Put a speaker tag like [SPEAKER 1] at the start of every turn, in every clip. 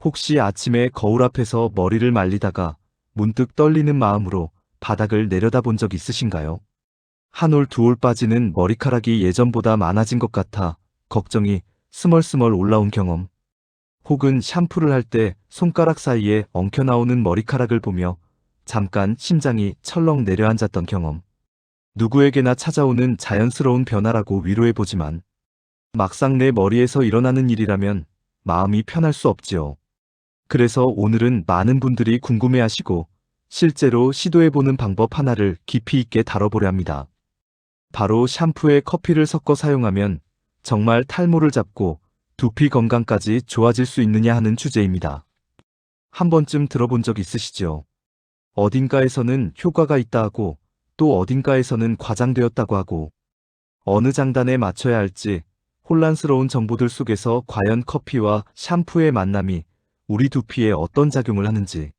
[SPEAKER 1] 혹시 아침에 거울 앞에서 머리를 말리다가 문득 떨리는 마음으로 바닥을 내려다본 적 있으신가요? 한 올 두 올 빠지는 머리카락이 예전보다 많아진 것 같아 걱정이 스멀스멀 올라온 경험. 혹은 샴푸를 할 때 손가락 사이에 엉켜나오는 머리카락을 보며 잠깐 심장이 철렁 내려앉았던 경험. 누구에게나 찾아오는 자연스러운 변화라고 위로해보지만 막상 내 머리에서 일어나는 일이라면 마음이 편할 수 없지요. 그래서 오늘은 많은 분들이 궁금해하시고 실제로 시도해보는 방법 하나를 깊이 있게 다뤄보려 합니다. 바로 샴푸에 커피를 섞어 사용하면 정말 탈모를 잡고 두피 건강까지 좋아질 수 있느냐 하는 주제입니다. 한 번쯤 들어본 적 있으시죠? 어딘가에서는 효과가 있다 하고 또 어딘가에서는 과장되었다고 하고 어느 장단에 맞춰야 할지 혼란스러운 정보들 속에서 과연 커피와 샴푸의 만남이 우리 두피에 어떤 작용을 하는지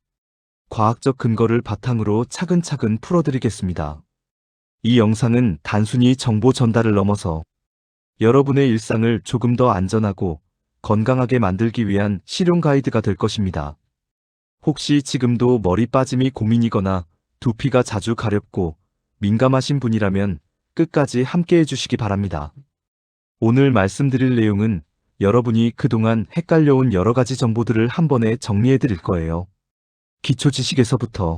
[SPEAKER 1] 과학적 근거를 바탕으로 차근차근 풀어드리겠습니다. 이 영상은 단순히 정보 전달을 넘어서 여러분의 일상을 조금 더 안전하고 건강하게 만들기 위한 실용 가이드가 될 것입니다. 혹시 지금도 머리 빠짐이 고민이거나 두피가 자주 가렵고 민감하신 분이라면 끝까지 함께 해주시기 바랍니다. 오늘 말씀드릴 내용은 여러분이 그동안 헷갈려온 여러 가지 정보들을 한 번에 정리해 드릴 거예요. 기초 지식에서부터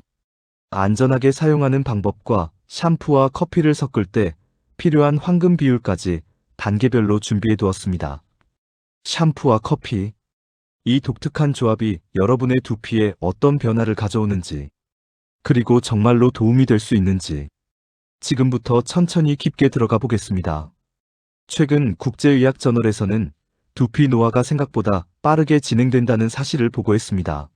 [SPEAKER 1] 안전하게 사용하는 방법과 샴푸와 커피를 섞을 때 필요한 황금 비율까지 단계별로 준비해 두었습니다. 샴푸와 커피. 이 독특한 조합이 여러분의 두피에 어떤 변화를 가져오는지, 그리고 정말로 도움이 될 수 있는지 지금부터 천천히 깊게 들어가 보겠습니다. 최근 국제의학저널에서는 두피 노화가 생각보다 빠르게 진행된다는 사실을 보고했습니다.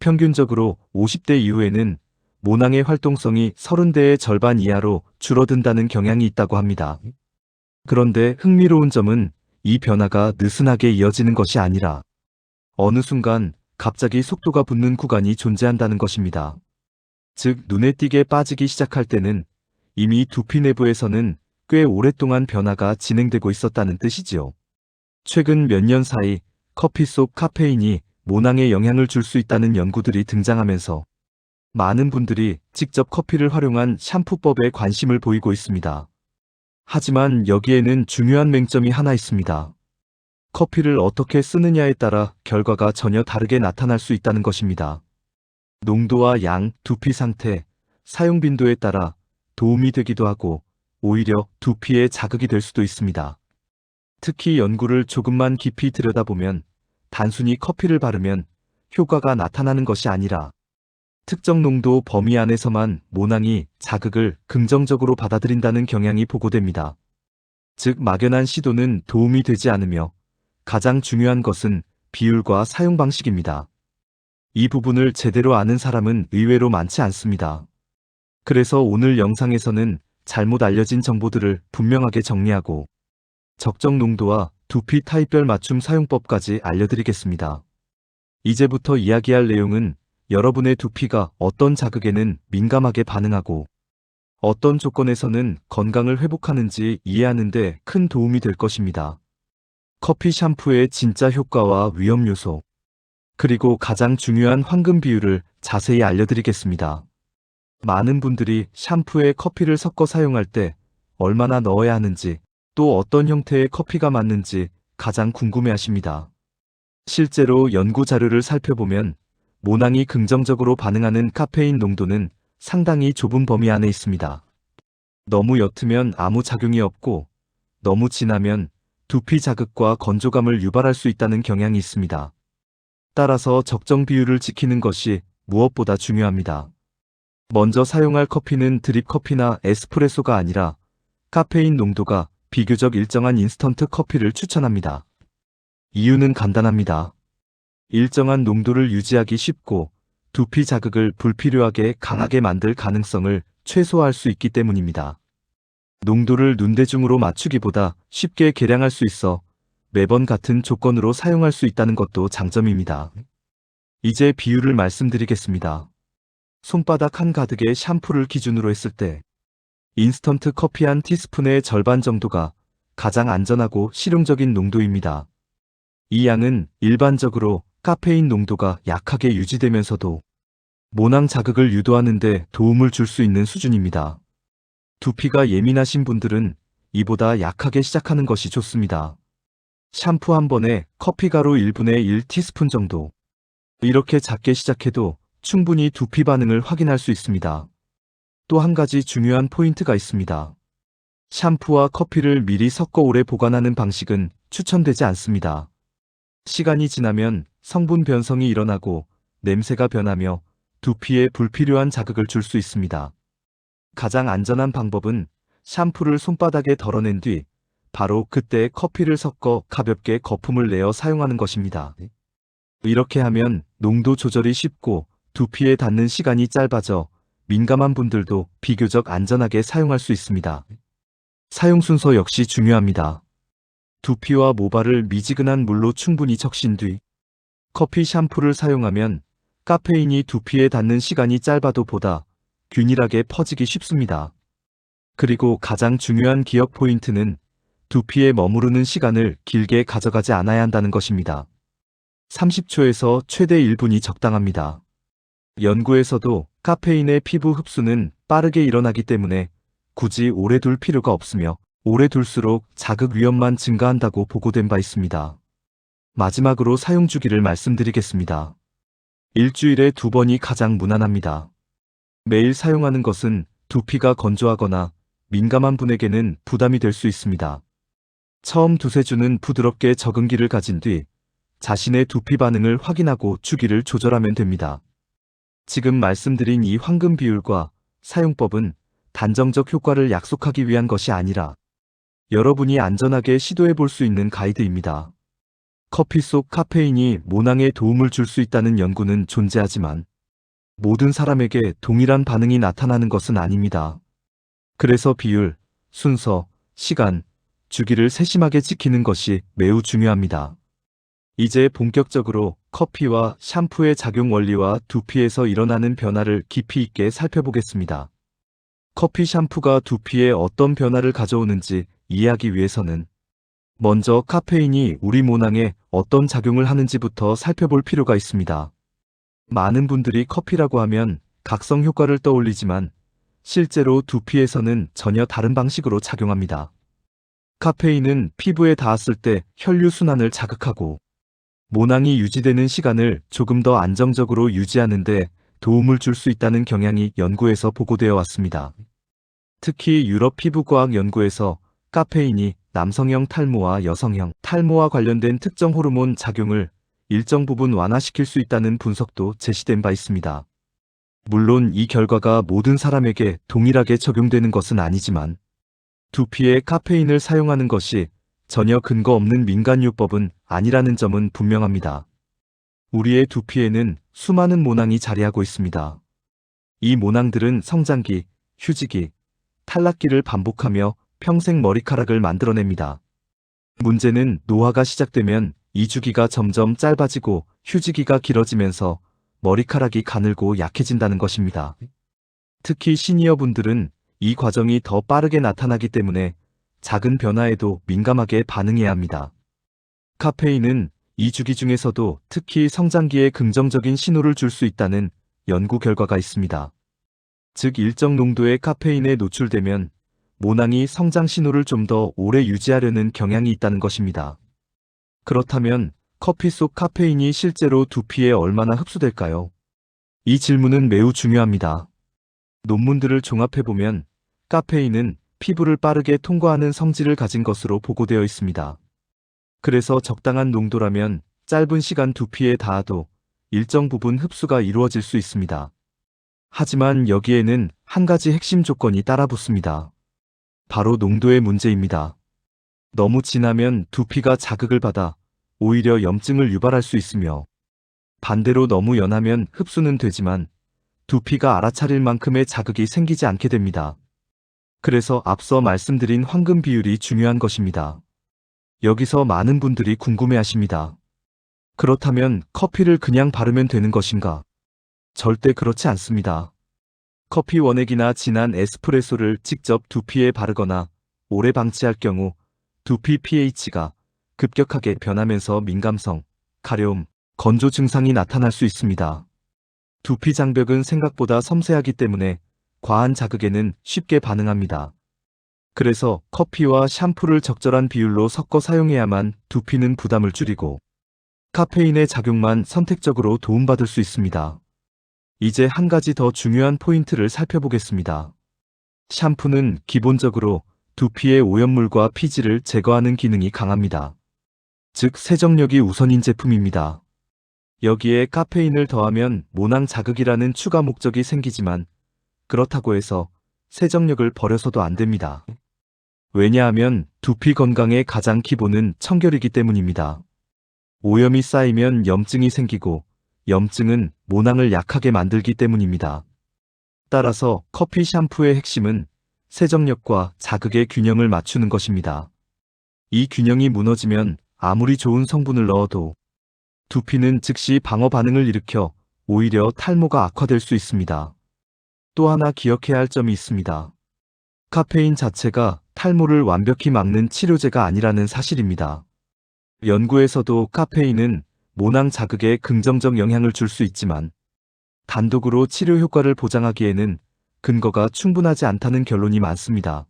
[SPEAKER 1] 평균적으로 50대 이후에는 모낭의 활동성이 30대의 절반 이하로 줄어든다는 경향이 있다고 합니다. 그런데 흥미로운 점은 이 변화가 느슨하게 이어지는 것이 아니라 어느 순간 갑자기 속도가 붙는 구간이 존재한다는 것입니다. 즉, 눈에 띄게 빠지기 시작할 때는 이미 두피 내부에서는 꽤 오랫동안 변화가 진행되고 있었다는 뜻이지요. 최근 몇 년 사이 커피 속 카페인이 모낭에 영향을 줄 수 있다는 연구들이 등장하면서 많은 분들이 직접 커피를 활용한 샴푸법에 관심을 보이고 있습니다. 하지만 여기에는 중요한 맹점이 하나 있습니다. 커피를 어떻게 쓰느냐에 따라 결과가 전혀 다르게 나타날 수 있다는 것입니다. 농도와 양, 두피 상태, 사용 빈도에 따라 도움이 되기도 하고 오히려 두피에 자극이 될 수도 있습니다. 특히 연구를 조금만 깊이 들여다보면 단순히 커피를 바르면 효과가 나타나는 것이 아니라 특정 농도 범위 안에서만 모낭이 자극을 긍정적으로 받아들인다는 경향이 보고됩니다. 즉, 막연한 시도는 도움이 되지 않으며 가장 중요한 것은 비율과 사용 방식입니다. 이 부분을 제대로 아는 사람은 의외로 많지 않습니다. 그래서 오늘 영상에서는 잘못 알려진 정보들을 분명하게 정리하고 적정 농도와 두피 타입별 맞춤 사용법까지 알려드리겠습니다. 이제부터 이야기할 내용은 여러분의 두피가 어떤 자극에는 민감하게 반응하고 어떤 조건에서는 건강을 회복하는지 이해하는 데 큰 도움이 될 것입니다. 커피 샴푸의 진짜 효과와 위험 요소, 그리고 가장 중요한 황금 비율을 자세히 알려드리겠습니다. 많은 분들이 샴푸에 커피를 섞어 사용할 때 얼마나 넣어야 하는지, 또 어떤 형태의 커피가 맞는지 가장 궁금해하십니다. 실제로 연구 자료를 살펴보면 모낭이 긍정적으로 반응하는 카페인 농도는 상당히 좁은 범위 안에 있습니다. 너무 옅으면 아무 작용이 없고 너무 진하면 두피 자극과 건조감을 유발할 수 있다는 경향이 있습니다. 따라서 적정 비율을 지키는 것이 무엇보다 중요합니다. 먼저 사용할 커피는 드립 커피나 에스프레소가 아니라 카페인 농도가 비교적 일정한 인스턴트 커피를 추천합니다. 이유는 간단합니다. 일정한 농도를 유지하기 쉽고 두피 자극을 불필요하게 강하게 만들 가능성을 최소화할 수 있기 때문입니다. 농도를 눈대중으로 맞추기보다 쉽게 계량할 수 있어 매번 같은 조건으로 사용할 수 있다는 것도 장점입니다. 이제 비율을 말씀드리겠습니다. 손바닥 한 가득의 샴푸를 기준으로 했을 때 인스턴트 커피 한 티스푼의 절반 정도가 가장 안전하고 실용적인 농도입니다. 이 양은 일반적으로 카페인 농도가 약하게 유지되면서도 모낭 자극을 유도하는 데 도움을 줄 수 있는 수준입니다. 두피가 예민하신 분들은 이보다 약하게 시작하는 것이 좋습니다. 샴푸 한 번에 커피가루 1분의 1티스푼 정도. 이렇게 작게 시작해도 충분히 두피 반응을 확인할 수 있습니다. 또 한 가지 중요한 포인트가 있습니다. 샴푸와 커피를 미리 섞어 오래 보관하는 방식은 추천되지 않습니다. 시간이 지나면 성분 변성이 일어나고 냄새가 변하며 두피에 불필요한 자극을 줄 수 있습니다. 가장 안전한 방법은 샴푸를 손바닥에 덜어낸 뒤 바로 그때 커피를 섞어 가볍게 거품을 내어 사용하는 것입니다. 이렇게 하면 농도 조절이 쉽고 두피에 닿는 시간이 짧아져 민감한 분들도 비교적 안전하게 사용할 수 있습니다. 사용 순서 역시 중요합니다. 두피와 모발을 미지근한 물로 충분히 적신 뒤 커피 샴푸를 사용하면 카페인이 두피에 닿는 시간이 짧아도 보다 균일하게 퍼지기 쉽습니다. 그리고 가장 중요한 기억 포인트는 두피에 머무르는 시간을 길게 가져가지 않아야 한다는 것입니다. 30초에서 최대 1분이 적당합니다. 연구에서도 카페인의 피부 흡수는 빠르게 일어나기 때문에 굳이 오래 둘 필요가 없으며 오래 둘수록 자극 위험만 증가한다고 보고된 바 있습니다. 마지막으로 사용 주기를 말씀드리겠습니다. 일주일에 2번이 가장 무난합니다. 매일 사용하는 것은 두피가 건조하거나 민감한 분에게는 부담이 될 수 있습니다. 처음 2~3주는 부드럽게 적응기를 가진 뒤 자신의 두피 반응을 확인하고 주기를 조절하면 됩니다. 지금 말씀드린 이 황금 비율과 사용법은 단정적 효과를 약속하기 위한 것이 아니라 여러분이 안전하게 시도해 볼 수 있는 가이드입니다. 커피 속 카페인이 모낭에 도움을 줄 수 있다는 연구는 존재하지만 모든 사람에게 동일한 반응이 나타나는 것은 아닙니다. 그래서 비율, 순서, 시간, 주기를 세심하게 지키는 것이 매우 중요합니다. 이제 본격적으로 커피와 샴푸의 작용 원리와 두피에서 일어나는 변화를 깊이 있게 살펴보겠습니다. 커피 샴푸가 두피에 어떤 변화를 가져오는지 이해하기 위해서는 먼저 카페인이 우리 모낭에 어떤 작용을 하는지부터 살펴볼 필요가 있습니다. 많은 분들이 커피라고 하면 각성 효과를 떠올리지만 실제로 두피에서는 전혀 다른 방식으로 작용합니다. 카페인은 피부에 닿았을 때 혈류순환을 자극하고 모낭이 유지되는 시간을 조금 더 안정적으로 유지하는 데 도움을 줄 수 있다는 경향이 연구에서 보고되어 왔습니다. 특히 유럽 피부과학 연구에서 카페인이 남성형 탈모와 여성형 탈모와 관련된 특정 호르몬 작용을 일정 부분 완화시킬 수 있다는 분석도 제시된 바 있습니다. 물론 이 결과가 모든 사람에게 동일하게 적용되는 것은 아니지만 두피에 카페인을 사용하는 것이 전혀 근거 없는 민간요법은 아니라는 점은 분명합니다. 우리의 두피에는 수많은 모낭이 자리하고 있습니다. 이 모낭들은 성장기, 휴지기, 탈락기를 반복하며 평생 머리카락을 만들어냅니다. 문제는 노화가 시작되면 이 주기가 점점 짧아지고 휴지기가 길어지면서 머리카락이 가늘고 약해진다는 것입니다. 특히 시니어분들은 이 과정이 더 빠르게 나타나기 때문에 작은 변화에도 민감하게 반응해야 합니다. 카페인은 이 주기 중에서도 특히 성장기에 긍정적인 신호를 줄 수 있다는 연구 결과가 있습니다. 즉 일정 농도의 카페인에 노출되면 모낭이 성장 신호를 좀 더 오래 유지하려는 경향이 있다는 것입니다. 그렇다면 커피 속 카페인이 실제로 두피에 얼마나 흡수될까요? 이 질문은 매우 중요합니다. 논문들을 종합해보면 카페인은 피부를 빠르게 통과하는 성질을 가진 것으로 보고되어 있습니다. 그래서 적당한 농도라면 짧은 시간 두피에 닿아도 일정 부분 흡수가 이루어질 수 있습니다. 하지만 여기에는 한 가지 핵심 조건이 따라붙습니다. 바로 농도의 문제입니다. 너무 진하면 두피가 자극을 받아 오히려 염증을 유발할 수 있으며 반대로 너무 연하면 흡수는 되지만 두피가 알아차릴 만큼의 자극이 생기지 않게 됩니다. 그래서 앞서 말씀드린 황금 비율이 중요한 것입니다. 여기서 많은 분들이 궁금해하십니다. 그렇다면 커피를 그냥 바르면 되는 것인가? 절대 그렇지 않습니다. 커피 원액이나 진한 에스프레소를 직접 두피에 바르거나 오래 방치할 경우 두피 pH가 급격하게 변하면서 민감성, 가려움, 건조 증상이 나타날 수 있습니다. 두피 장벽은 생각보다 섬세하기 때문에 과한 자극에는 쉽게 반응합니다. 그래서 커피와 샴푸를 적절한 비율로 섞어 사용해야만 두피는 부담을 줄이고 카페인의 작용만 선택적으로 도움받을 수 있습니다. 이제 한 가지 더 중요한 포인트를 살펴보겠습니다. 샴푸는 기본적으로 두피의 오염물과 피지를 제거하는 기능이 강합니다. 즉, 세정력이 우선인 제품입니다. 여기에 카페인을 더하면 모낭 자극이라는 추가 목적이 생기지만 그렇다고 해서 세정력을 버려서도 안 됩니다. 왜냐하면 두피 건강의 가장 기본은 청결이기 때문입니다. 오염이 쌓이면 염증이 생기고 염증은 모낭을 약하게 만들기 때문입니다. 따라서 커피 샴푸의 핵심은 세정력과 자극의 균형을 맞추는 것입니다. 이 균형이 무너지면 아무리 좋은 성분을 넣어도 두피는 즉시 방어 반응을 일으켜 오히려 탈모가 악화될 수 있습니다. 또 하나 기억해야 할 점이 있습니다. 카페인 자체가 탈모를 완벽히 막는 치료제가 아니라는 사실입니다. 연구에서도 카페인은 모낭 자극에 긍정적 영향을 줄 수 있지만 단독으로 치료 효과를 보장하기에는 근거가 충분하지 않다는 결론이 많습니다.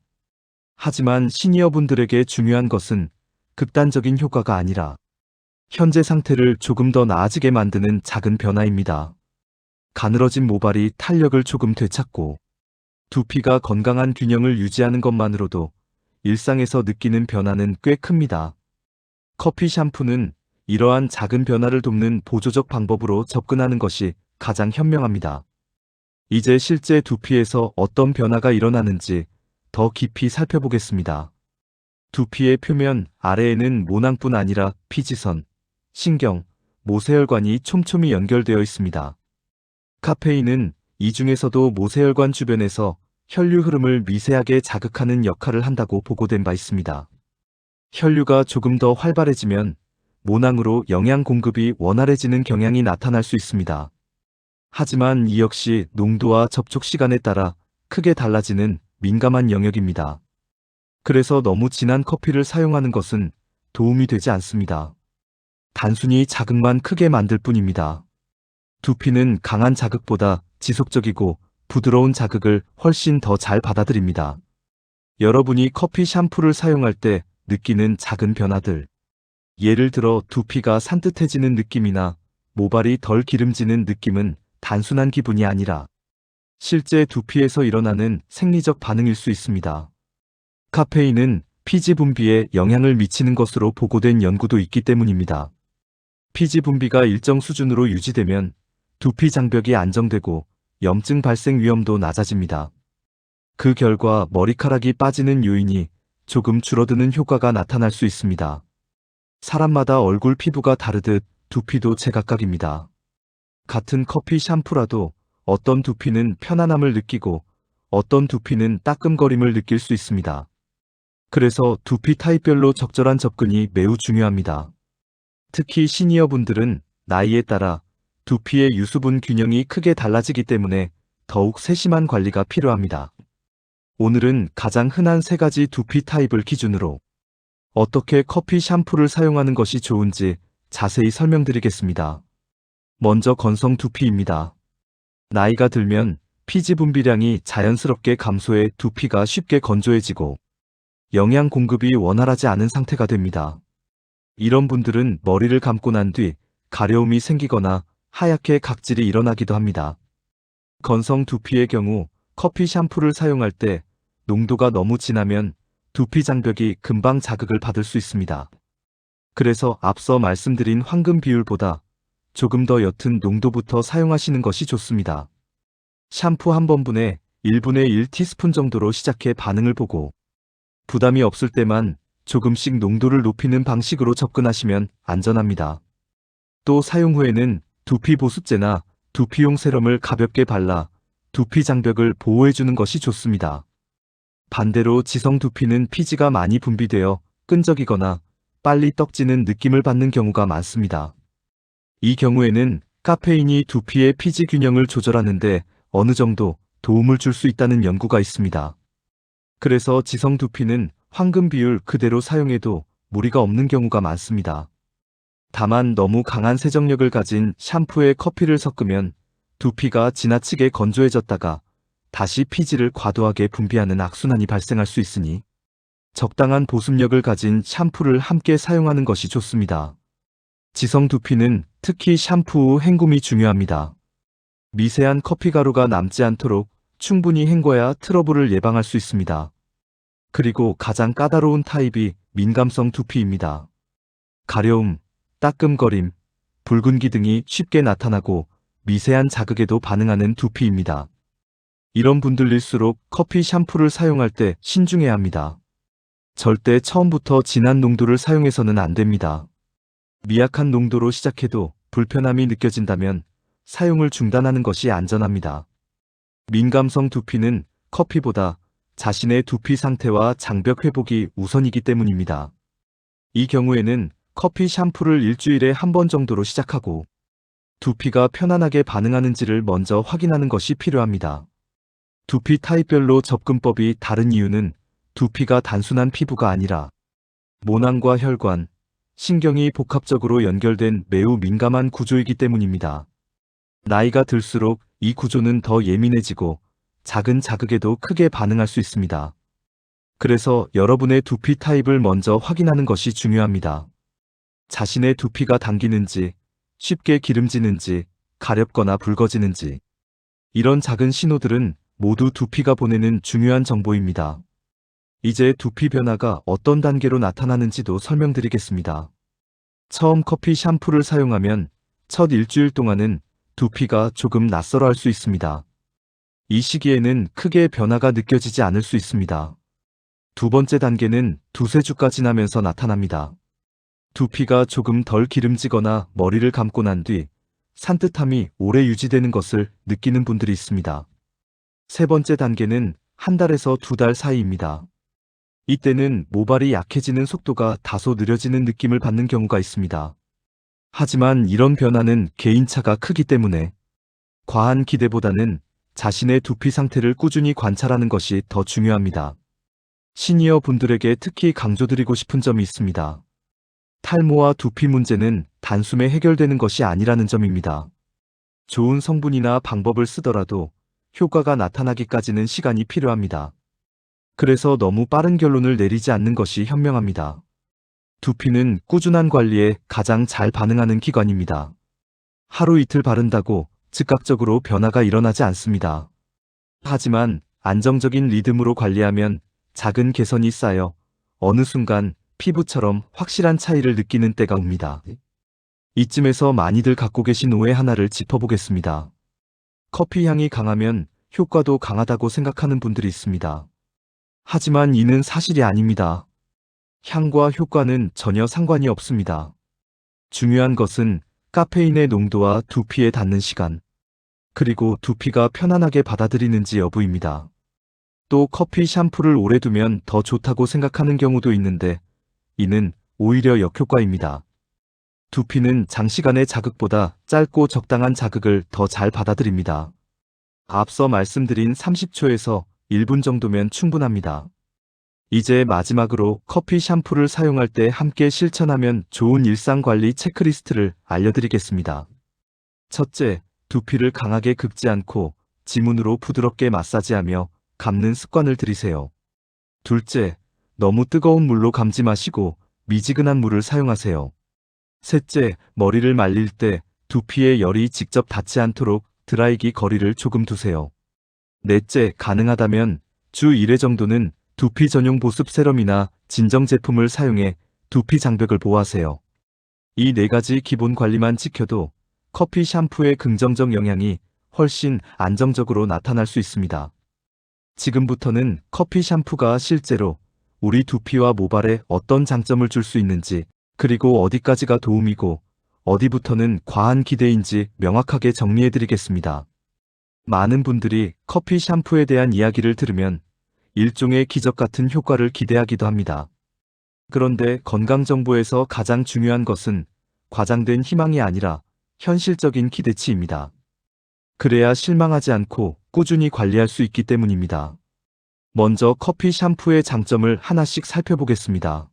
[SPEAKER 1] 하지만 시니어분들에게 중요한 것은 극단적인 효과가 아니라 현재 상태를 조금 더 나아지게 만드는 작은 변화입니다. 가늘어진 모발이 탄력을 조금 되찾고 두피가 건강한 균형을 유지하는 것만으로도 일상에서 느끼는 변화는 꽤 큽니다. 커피 샴푸는 이러한 작은 변화를 돕는 보조적 방법으로 접근하는 것이 가장 현명합니다. 이제 실제 두피에서 어떤 변화가 일어나는지 더 깊이 살펴보겠습니다. 두피의 표면 아래에는 모낭뿐 아니라 피지선, 신경, 모세혈관이 촘촘히 연결되어 있습니다. 카페인은 이 중에서도 모세혈관 주변에서 혈류 흐름을 미세하게 자극하는 역할을 한다고 보고된 바 있습니다. 혈류가 조금 더 활발해지면 모낭으로 영양 공급이 원활해지는 경향이 나타날 수 있습니다. 하지만 이 역시 농도와 접촉 시간에 따라 크게 달라지는 민감한 영역입니다. 그래서 너무 진한 커피를 사용하는 것은 도움이 되지 않습니다. 단순히 자극만 크게 만들 뿐입니다. 두피는 강한 자극보다 지속적이고 부드러운 자극을 훨씬 더 잘 받아들입니다. 여러분이 커피 샴푸를 사용할 때 느끼는 작은 변화들. 예를 들어 두피가 산뜻해지는 느낌이나 모발이 덜 기름지는 느낌은 단순한 기분이 아니라 실제 두피에서 일어나는 생리적 반응일 수 있습니다. 카페인은 피지 분비에 영향을 미치는 것으로 보고된 연구도 있기 때문입니다. 피지 분비가 일정 수준으로 유지되면 두피 장벽이 안정되고 염증 발생 위험도 낮아집니다. 그 결과 머리카락이 빠지는 요인이 조금 줄어드는 효과가 나타날 수 있습니다. 사람마다 얼굴 피부가 다르듯 두피도 제각각입니다. 같은 커피 샴푸라도 어떤 두피는 편안함을 느끼고 어떤 두피는 따끔거림을 느낄 수 있습니다. 그래서 두피 타입별로 적절한 접근이 매우 중요합니다. 특히 시니어분들은 나이에 따라 두피의 유수분 균형이 크게 달라지기 때문에 더욱 세심한 관리가 필요합니다. 오늘은 가장 흔한 세 가지 두피 타입을 기준으로 어떻게 커피 샴푸를 사용하는 것이 좋은지 자세히 설명드리겠습니다. 먼저 건성 두피입니다. 나이가 들면 피지 분비량이 자연스럽게 감소해 두피가 쉽게 건조해지고 영양 공급이 원활하지 않은 상태가 됩니다. 이런 분들은 머리를 감고 난 뒤 가려움이 생기거나 하얗게 각질이 일어나기도 합니다. 건성 두피의 경우 커피 샴푸를 사용할 때 농도가 너무 진하면 두피 장벽이 금방 자극을 받을 수 있습니다. 그래서 앞서 말씀드린 황금 비율보다 조금 더 옅은 농도부터 사용하시는 것이 좋습니다. 샴푸 한 번분에 1분의 1티스푼 정도로 시작해 반응을 보고 부담이 없을 때만 조금씩 농도를 높이는 방식으로 접근하시면 안전합니다. 또 사용 후에는 두피 보습제나 두피용 세럼을 가볍게 발라 두피 장벽을 보호해주는 것이 좋습니다. 반대로 지성 두피는 피지가 많이 분비되어 끈적이거나 빨리 떡지는 느낌을 받는 경우가 많습니다. 이 경우에는 카페인이 두피의 피지 균형을 조절하는데 어느 정도 도움을 줄 수 있다는 연구가 있습니다. 그래서 지성 두피는 황금 비율 그대로 사용해도 무리가 없는 경우가 많습니다. 다만 너무 강한 세정력을 가진 샴푸에 커피를 섞으면 두피가 지나치게 건조해졌다가 다시 피지를 과도하게 분비하는 악순환이 발생할 수 있으니 적당한 보습력을 가진 샴푸를 함께 사용하는 것이 좋습니다. 지성 두피는 특히 샴푸 후 헹굼이 중요합니다. 미세한 커피 가루가 남지 않도록 충분히 헹궈야 트러블을 예방할 수 있습니다. 그리고 가장 까다로운 타입이 민감성 두피입니다. 가려움, 따끔거림, 붉은기 등이 쉽게 나타나고 미세한 자극에도 반응하는 두피입니다. 이런 분들일수록 커피 샴푸를 사용할 때 신중해야 합니다. 절대 처음부터 진한 농도를 사용해서는 안 됩니다. 미약한 농도로 시작해도 불편함이 느껴진다면 사용을 중단하는 것이 안전합니다. 민감성 두피는 커피보다 자신의 두피 상태와 장벽 회복이 우선이기 때문입니다. 이 경우에는 커피 샴푸를 일주일에 한 번 정도로 시작하고 두피가 편안하게 반응하는지를 먼저 확인하는 것이 필요합니다. 두피 타입별로 접근법이 다른 이유는 두피가 단순한 피부가 아니라 모낭과 혈관, 신경이 복합적으로 연결된 매우 민감한 구조이기 때문입니다. 나이가 들수록 이 구조는 더 예민해지고 작은 자극에도 크게 반응할 수 있습니다. 그래서 여러분의 두피 타입을 먼저 확인하는 것이 중요합니다. 자신의 두피가 당기는지, 쉽게 기름지는지, 가렵거나 붉어지는지. 이런 작은 신호들은 모두 두피가 보내는 중요한 정보입니다. 이제 두피 변화가 어떤 단계로 나타나는지도 설명드리겠습니다. 처음 커피 샴푸를 사용하면 첫 일주일 동안은 두피가 조금 낯설어할 수 있습니다. 이 시기에는 크게 변화가 느껴지지 않을 수 있습니다. 두 번째 단계는 두세 주가 지나면서 나타납니다. 두피가 조금 덜 기름지거나 머리를 감고 난 뒤 산뜻함이 오래 유지되는 것을 느끼는 분들이 있습니다. 세 번째 단계는 한 달에서 두 달 사이입니다. 이때는 모발이 약해지는 속도가 다소 느려지는 느낌을 받는 경우가 있습니다. 하지만 이런 변화는 개인차가 크기 때문에 과한 기대보다는 자신의 두피 상태를 꾸준히 관찰하는 것이 더 중요합니다. 시니어 분들에게 특히 강조드리고 싶은 점이 있습니다. 탈모와 두피 문제는 단숨에 해결되는 것이 아니라는 점입니다. 좋은 성분이나 방법을 쓰더라도 효과가 나타나기까지는 시간이 필요합니다. 그래서 너무 빠른 결론을 내리지 않는 것이 현명합니다. 두피는 꾸준한 관리에 가장 잘 반응하는 기관입니다. 하루 이틀 바른다고 즉각적으로 변화가 일어나지 않습니다. 하지만 안정적인 리듬으로 관리하면 작은 개선이 쌓여 어느 순간 피부처럼 확실한 차이를 느끼는 때가 옵니다. 이쯤에서 많이들 갖고 계신 오해 하나를 짚어보겠습니다. 커피 향이 강하면 효과도 강하다고 생각하는 분들이 있습니다. 하지만 이는 사실이 아닙니다. 향과 효과는 전혀 상관이 없습니다. 중요한 것은 카페인의 농도와 두피에 닿는 시간, 그리고 두피가 편안하게 받아들이는지 여부입니다. 또 커피 샴푸를 오래 두면 더 좋다고 생각하는 경우도 있는데 이는 오히려 역효과입니다. 두피는 장시간의 자극보다 짧고 적당한 자극을 더 잘 받아들입니다. 앞서 말씀드린 30초에서 1분 정도면 충분합니다. 이제 마지막으로 커피 샴푸를 사용할 때 함께 실천하면 좋은 일상관리 체크리스트를 알려드리겠습니다. 첫째, 두피를 강하게 긁지 않고 지문으로 부드럽게 마사지하며 감는 습관을 들이세요. 둘째, 너무 뜨거운 물로 감지 마시고 미지근한 물을 사용하세요. 셋째, 머리를 말릴 때 두피에 열이 직접 닿지 않도록 드라이기 거리를 조금 두세요. 넷째, 가능하다면 주 1회 정도는 두피 전용 보습 세럼이나 진정 제품을 사용해 두피 장벽을 보호하세요. 이 네 가지 기본 관리만 지켜도 커피 샴푸의 긍정적 영향이 훨씬 안정적으로 나타날 수 있습니다. 지금부터는 커피 샴푸가 실제로 우리 두피와 모발에 어떤 장점을 줄 수 있는지, 그리고 어디까지가 도움이고 어디부터는 과한 기대인지 명확하게 정리해드리겠습니다. 많은 분들이 커피 샴푸에 대한 이야기를 들으면 일종의 기적 같은 효과를 기대하기도 합니다. 그런데 건강정보에서 가장 중요한 것은 과장된 희망이 아니라 현실적인 기대치입니다. 그래야 실망하지 않고 꾸준히 관리할 수 있기 때문입니다. 먼저 커피 샴푸의 장점을 하나씩 살펴보겠습니다.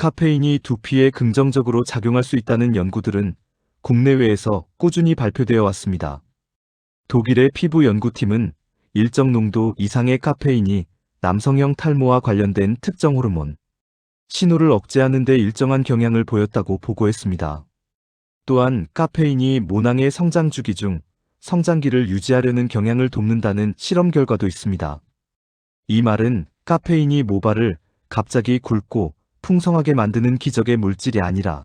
[SPEAKER 1] 카페인이 두피에 긍정적으로 작용할 수 있다는 연구들은 국내외에서 꾸준히 발표되어 왔습니다. 독일의 피부 연구팀은 일정 농도 이상의 카페인이 남성형 탈모와 관련된 특정 호르몬, 신호를 억제하는 데 일정한 경향을 보였다고 보고했습니다. 또한 카페인이 모낭의 성장 주기 중 성장기를 유지하려는 경향을 돕는다는 실험 결과도 있습니다. 이 말은 카페인이 모발을 갑자기 굵고 풍성하게 만드는 기적의 물질이 아니라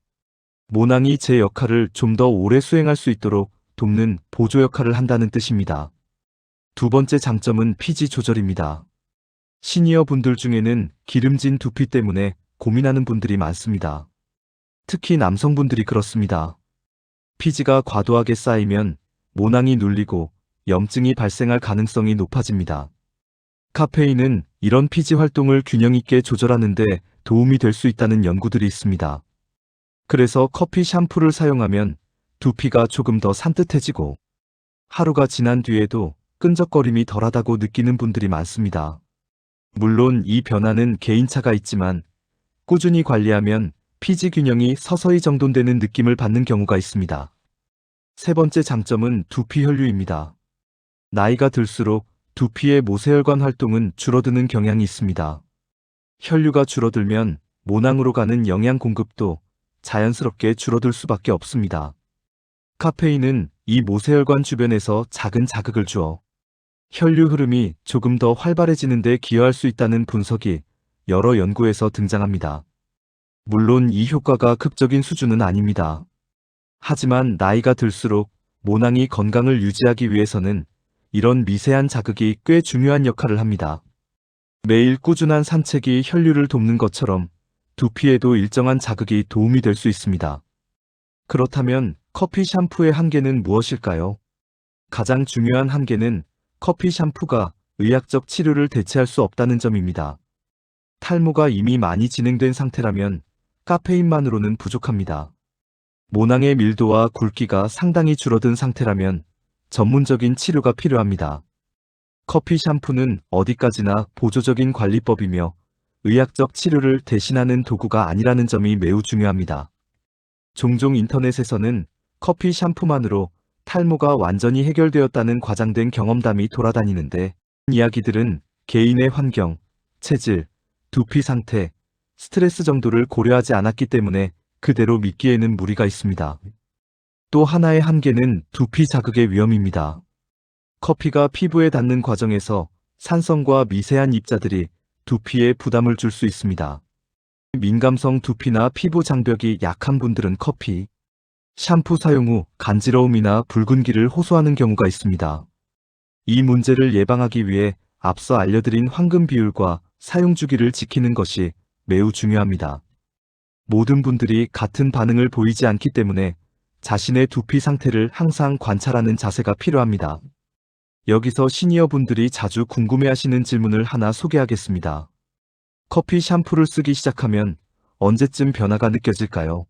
[SPEAKER 1] 모낭이 제 역할을 좀 더 오래 수행할 수 있도록 돕는 보조 역할을 한다는 뜻입니다. 두 번째 장점은 피지 조절입니다. 시니어 분들 중에는 기름진 두피 때문에 고민하는 분들이 많습니다. 특히 남성분들이 그렇습니다. 피지가 과도하게 쌓이면 모낭이 눌리고 염증이 발생할 가능성이 높아집니다. 카페인은 이런 피지 활동을 균형 있게 조절하는 데 도움이 될 수 있다는 연구들이 있습니다. 그래서 커피 샴푸를 사용하면 두피가 조금 더 산뜻해지고 하루가 지난 뒤에도 끈적거림이 덜하다고 느끼는 분들이 많습니다. 물론 이 변화는 개인차가 있지만 꾸준히 관리하면 피지 균형이 서서히 정돈되는 느낌을 받는 경우가 있습니다. 세 번째 장점은 두피 혈류입니다. 나이가 들수록 두피의 모세혈관 활동은 줄어드는 경향이 있습니다. 혈류가 줄어들면 모낭으로 가는 영양 공급도 자연스럽게 줄어들 수밖에 없습니다. 카페인은 이 모세혈관 주변에서 작은 자극을 주어 혈류 흐름이 조금 더 활발해지는 데 기여할 수 있다는 분석이 여러 연구에서 등장합니다. 물론 이 효과가 극적인 수준은 아닙니다. 하지만 나이가 들수록 모낭이 건강을 유지하기 위해서는 이런 미세한 자극이 꽤 중요한 역할을 합니다. 매일 꾸준한 산책이 혈류를 돕는 것처럼 두피에도 일정한 자극이 도움이 될 수 있습니다. 그렇다면 커피 샴푸의 한계는 무엇일까요? 가장 중요한 한계는 커피 샴푸가 의학적 치료를 대체할 수 없다는 점입니다. 탈모가 이미 많이 진행된 상태라면 카페인만으로는 부족합니다. 모낭의 밀도와 굵기가 상당히 줄어든 상태라면 전문적인 치료가 필요합니다. 커피 샴푸는 어디까지나 보조적인 관리법이며 의학적 치료를 대신하는 도구가 아니라는 점이 매우 중요합니다. 종종 인터넷에서는 커피 샴푸만으로 탈모가 완전히 해결되었다는 과장된 경험담이 돌아다니는데, 이야기들은 개인의 환경, 체질, 두피 상태, 스트레스 정도를 고려하지 않았기 때문에 그대로 믿기에는 무리가 있습니다. 또 하나의 한계는 두피 자극의 위험입니다. 커피가 피부에 닿는 과정에서 산성과 미세한 입자들이 두피에 부담을 줄 수 있습니다. 민감성 두피나 피부 장벽이 약한 분들은 커피, 샴푸 사용 후 간지러움이나 붉은기를 호소하는 경우가 있습니다. 이 문제를 예방하기 위해 앞서 알려드린 황금 비율과 사용 주기를 지키는 것이 매우 중요합니다. 모든 분들이 같은 반응을 보이지 않기 때문에 자신의 두피 상태를 항상 관찰하는 자세가 필요합니다. 여기서 시니어 분들이 자주 궁금해하시는 질문을 하나 소개하겠습니다. 커피 샴푸를 쓰기 시작하면 언제쯤 변화가 느껴질까요?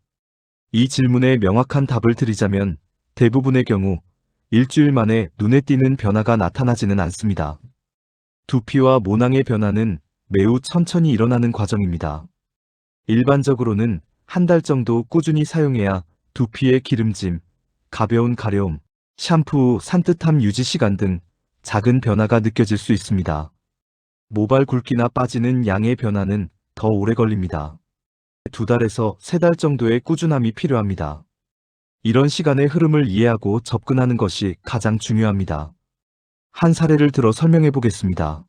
[SPEAKER 1] 이 질문에 명확한 답을 드리자면 대부분의 경우 일주일 만에 눈에 띄는 변화가 나타나지는 않습니다. 두피와 모낭의 변화는 매우 천천히 일어나는 과정입니다. 일반적으로는 한 달 정도 꾸준히 사용해야 두피의 기름짐, 가벼운 가려움, 샴푸 후 산뜻함 유지 시간 등 작은 변화가 느껴질 수 있습니다. 모발 굵기나 빠지는 양의 변화는 더 오래 걸립니다. 2달에서 3달 정도의 꾸준함이 필요합니다. 이런 시간의 흐름을 이해하고 접근하는 것이 가장 중요합니다. 한 사례를 들어 설명해 보겠습니다.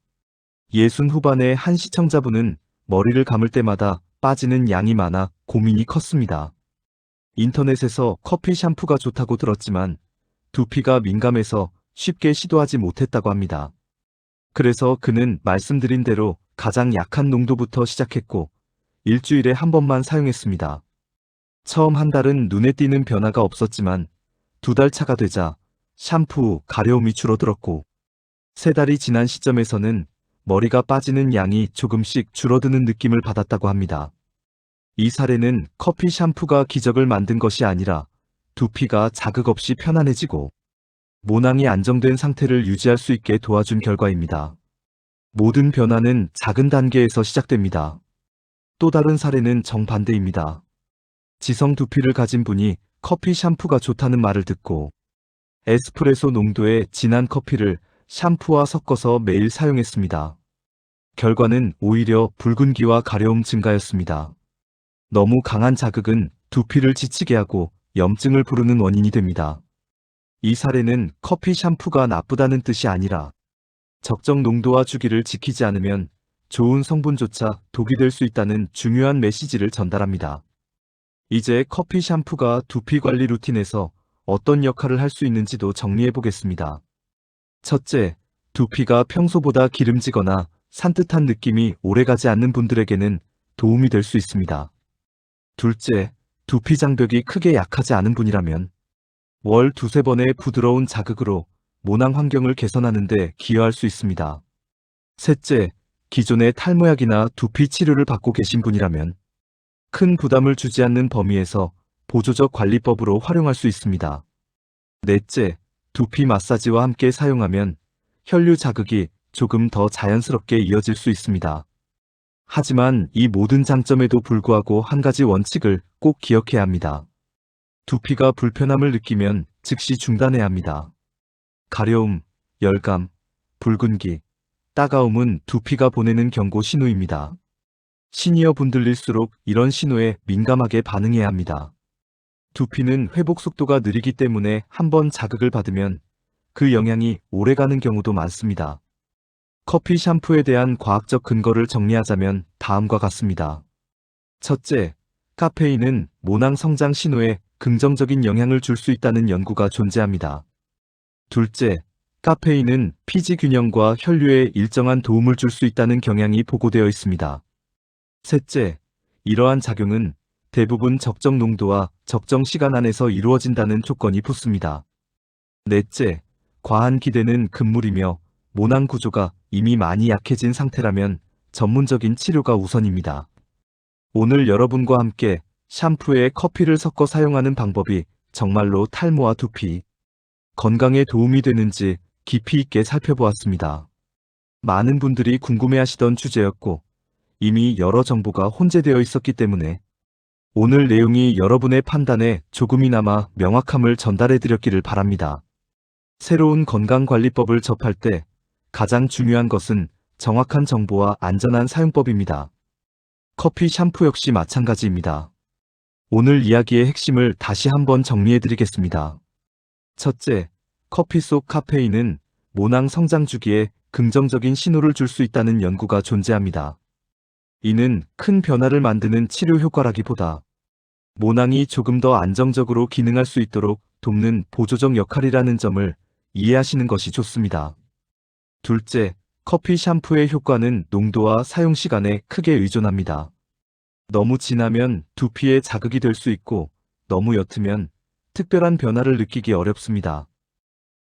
[SPEAKER 1] 60 후반의 한 시청자분은 머리를 감을 때마다 빠지는 양이 많아 고민이 컸습니다. 인터넷에서 커피 샴푸가 좋다고 들었지만 두피가 민감해서 쉽게 시도하지 못했다고 합니다. 그래서 그는 말씀드린 대로 가장 약한 농도부터 시작했고 일주일에 한 번만 사용했습니다. 처음 한 달은 눈에 띄는 변화가 없었지만 2달 차가 되자 샴푸 후 가려움이 줄어들었고 3달이 지난 시점에서는 머리가 빠지는 양이 조금씩 줄어드는 느낌을 받았다고 합니다. 이 사례는 커피 샴푸가 기적을 만든 것이 아니라 두피가 자극 없이 편안해지고 모낭이 안정된 상태를 유지할 수 있게 도와준 결과입니다. 모든 변화는 작은 단계에서 시작됩니다. 또 다른 사례는 정반대입니다. 지성 두피를 가진 분이 커피 샴푸가 좋다는 말을 듣고 에스프레소 농도의 진한 커피를 샴푸와 섞어서 매일 사용했습니다. 결과는 오히려 붉은기와 가려움 증가였습니다. 너무 강한 자극은 두피를 지치게 하고 염증을 부르는 원인이 됩니다. 이 사례는 커피 샴푸가 나쁘다는 뜻이 아니라 적정 농도와 주기를 지키지 않으면 좋은 성분조차 독이 될 수 있다는 중요한 메시지를 전달합니다. 이제 커피 샴푸가 두피 관리 루틴에서 어떤 역할을 할 수 있는지도 정리해 보겠습니다. 첫째, 두피가 평소보다 기름지거나 산뜻한 느낌이 오래가지 않는 분들에게는 도움이 될 수 있습니다. 둘째, 두피 장벽이 크게 약하지 않은 분이라면 월 두세 번의 부드러운 자극으로 모낭 환경을 개선하는 데 기여할 수 있습니다. 셋째, 기존의 탈모약이나 두피 치료를 받고 계신 분이라면 큰 부담을 주지 않는 범위에서 보조적 관리법으로 활용할 수 있습니다. 넷째, 두피 마사지와 함께 사용하면 혈류 자극이 조금 더 자연스럽게 이어질 수 있습니다. 하지만 이 모든 장점에도 불구하고 한 가지 원칙을 꼭 기억해야 합니다. 두피가 불편함을 느끼면 즉시 중단해야 합니다. 가려움, 열감, 붉은기, 따가움은 두피가 보내는 경고 신호입니다. 시니어 분들일수록 이런 신호에 민감하게 반응해야 합니다. 두피는 회복 속도가 느리기 때문에 한번 자극을 받으면 그 영향이 오래가는 경우도 많습니다. 커피 샴푸에 대한 과학적 근거를 정리하자면 다음과 같습니다. 첫째, 카페인은 모낭 성장 신호에 긍정적인 영향을 줄 수 있다는 연구가 존재합니다. 둘째, 카페인은 피지 균형과 혈류에 일정한 도움을 줄 수 있다는 경향이 보고되어 있습니다. 셋째, 이러한 작용은 대부분 적정 농도와 적정 시간 안에서 이루어진다는 조건이 붙습니다. 넷째, 과한 기대는 금물이며 모낭 구조가 이미 많이 약해진 상태라면 전문적인 치료가 우선입니다. 오늘 여러분과 함께 샴푸에 커피를 섞어 사용하는 방법이 정말로 탈모와 두피, 건강에 도움이 되는지 깊이 있게 살펴보았습니다. 많은 분들이 궁금해하시던 주제였고 이미 여러 정보가 혼재되어 있었기 때문에 오늘 내용이 여러분의 판단에 조금이나마 명확함을 전달해 드렸기를 바랍니다. 새로운 건강관리법을 접할 때 가장 중요한 것은 정확한 정보와 안전한 사용법입니다. 커피 샴푸 역시 마찬가지입니다. 오늘 이야기의 핵심을 다시 한번 정리해 드리겠습니다. 첫째, 커피 속 카페인은 모낭 성장 주기에 긍정적인 신호를 줄 수 있다는 연구가 존재합니다. 이는 큰 변화를 만드는 치료 효과라기보다 모낭이 조금 더 안정적으로 기능할 수 있도록 돕는 보조적 역할이라는 점을 이해하시는 것이 좋습니다. 둘째, 커피 샴푸의 효과는 농도와 사용 시간에 크게 의존합니다. 너무 진하면 두피에 자극이 될 수 있고 너무 옅으면 특별한 변화를 느끼기 어렵습니다.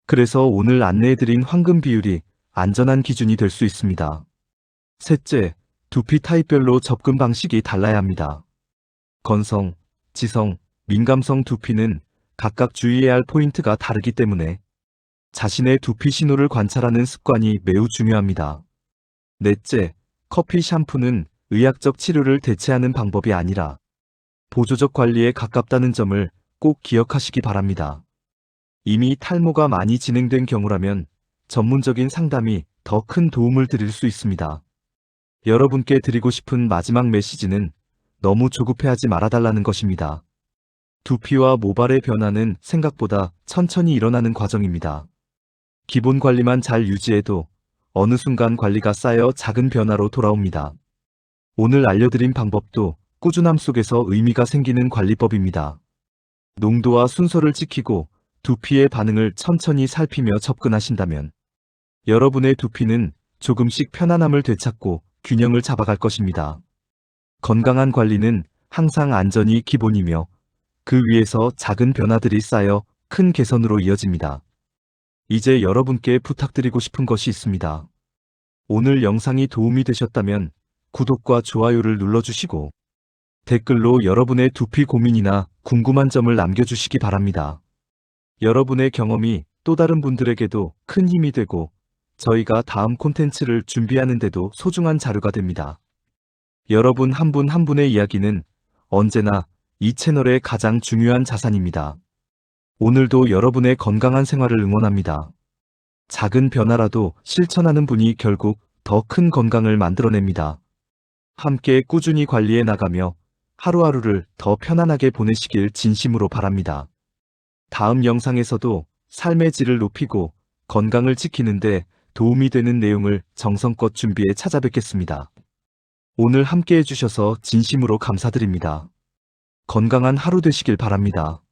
[SPEAKER 1] 그래서 오늘 안내해드린 황금 비율이 안전한 기준이 될 수 있습니다. 셋째, 두피 타입별로 접근 방식이 달라야 합니다. 건성, 지성, 민감성 두피는 각각 주의해야 할 포인트가 다르기 때문에 자신의 두피 신호를 관찰하는 습관이 매우 중요합니다. 넷째, 커피 샴푸는 의학적 치료를 대체하는 방법이 아니라 보조적 관리에 가깝다는 점을 꼭 기억하시기 바랍니다. 이미 탈모가 많이 진행된 경우라면 전문적인 상담이 더 큰 도움을 드릴 수 있습니다. 여러분께 드리고 싶은 마지막 메시지는 너무 조급해하지 말아달라는 것입니다. 두피와 모발의 변화는 생각보다 천천히 일어나는 과정입니다. 기본 관리만 잘 유지해도 어느 순간 관리가 쌓여 작은 변화로 돌아옵니다. 오늘 알려드린 방법도 꾸준함 속에서 의미가 생기는 관리법입니다. 농도와 순서를 지키고 두피의 반응을 천천히 살피며 접근하신다면 여러분의 두피는 조금씩 편안함을 되찾고 균형을 잡아갈 것입니다. 건강한 관리는 항상 안전이 기본이며 그 위에서 작은 변화들이 쌓여 큰 개선으로 이어집니다. 이제 여러분께 부탁드리고 싶은 것이 있습니다. 오늘 영상이 도움이 되셨다면 구독과 좋아요를 눌러주시고 댓글로 여러분의 두피 고민이나 궁금한 점을 남겨주시기 바랍니다. 여러분의 경험이 또 다른 분들에게도 큰 힘이 되고 저희가 다음 콘텐츠를 준비하는 데도 소중한 자료가 됩니다. 여러분 한 분 한 분의 이야기는 언제나 이 채널의 가장 중요한 자산입니다. 오늘도 여러분의 건강한 생활을 응원합니다. 작은 변화라도 실천하는 분이 결국 더 큰 건강을 만들어냅니다. 함께 꾸준히 관리해 나가며 하루하루를 더 편안하게 보내시길 진심으로 바랍니다. 다음 영상에서도 삶의 질을 높이고 건강을 지키는데 도움이 되는 내용을 정성껏 준비해 찾아뵙겠습니다. 오늘 함께 해주셔서 진심으로 감사드립니다. 건강한 하루 되시길 바랍니다.